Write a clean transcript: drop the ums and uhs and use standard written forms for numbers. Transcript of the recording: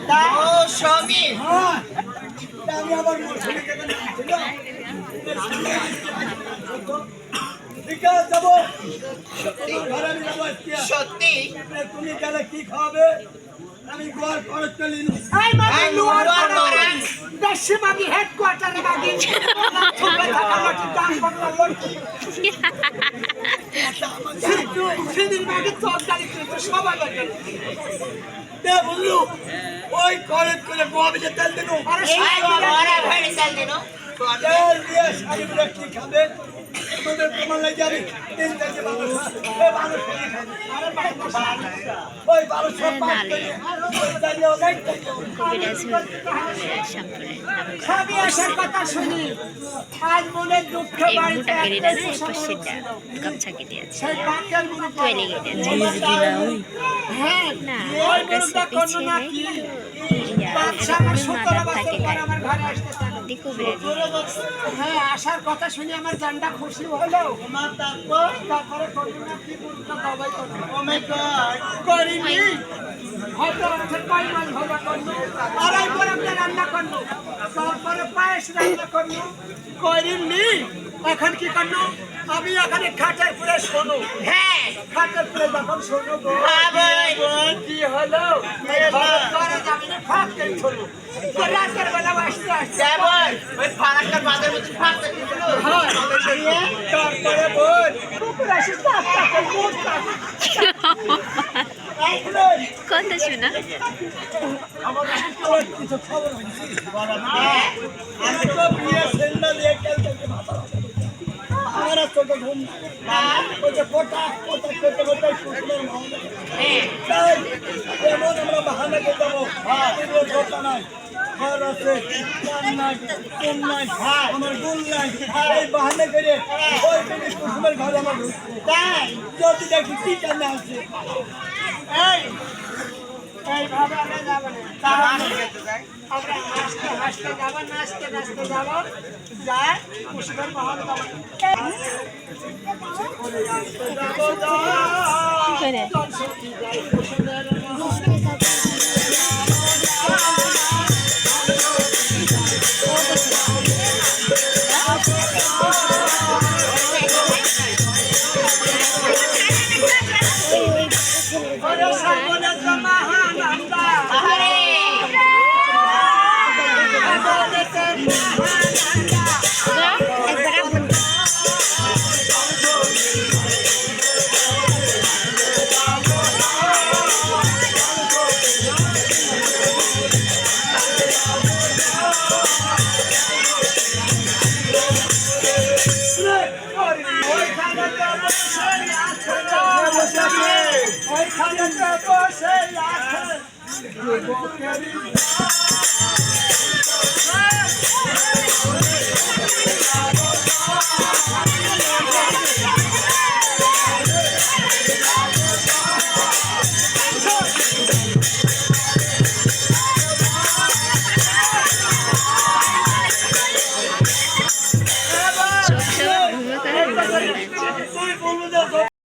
ও স্বামী, আমি আবার বিকাশ যাবো, ঘরে আমি যাবো। সত্যি তুমি গেলে কি খাওয়াবে? আমি গোয়ার খরচ চলি দেশবাগী হেডকোয়ার্টারে বাগি সেদিন বাগি চরকারি সবাই বললু ওই খরচ করে গোয়াবে যে তেল দিন তেল দিয়ে শাড়ি কি খাবে? তোমাদের প্রমাণ লাগে আমি 3 কেজি মানুষ ওই 1200 সবই আসার কথা শুনি। আজ মনে দুঃখ বাড়িতে হ্যাঁ ওই মুরুখটা করলো না কি? বাদশা আমার 17 বছর পর আমার ঘরে আসতে চান। হ্যাঁ আসার কথা শুনে আমার জানটা খুশি হলো। তারপরে করলো না কি? মুরুখটা দবাই করলো। ও মাই গড, করিনি হয়তো অর্থের কয় মাস ভাজা করলো, আড়াই করে একটা রান্না করলো, তারপরে পায়েস রান্না করলো, করিনি। এখন কি করলো? আমি এখানে খাটের পুরে শোনো। হ্যাঁ খাটের পুরে যখন শোনো কি হলো? ঘরে যাবি না ফাঁক করে শোনো। রাতের বেলা আসতে আসতে তারপরে বল কুকুর আসিস না কথা শোনা কিছু খবর আমি তো বিয়ে সেন্ডা দিয়ে খেলতে আমার ছোট ঘুম ওই যে কোটা কোটা করতে করতে শুকনোর মহলে এমন আমরা বাহানা করে যাবো এগুলো কথা নাই। ঘর আছে, কান নাই, কোন নাই, আমার গুল নাই, এই বাহানা করে ওই কুসুমের ঘরে আমার যদি দেখি কি কান্না আছে। এইভাবে আমরা যাবো না, আমরা হাসতে হাসতে যাবো, নাচতে নাচতে যাবো, যায় কুসুমের মহল যাবো।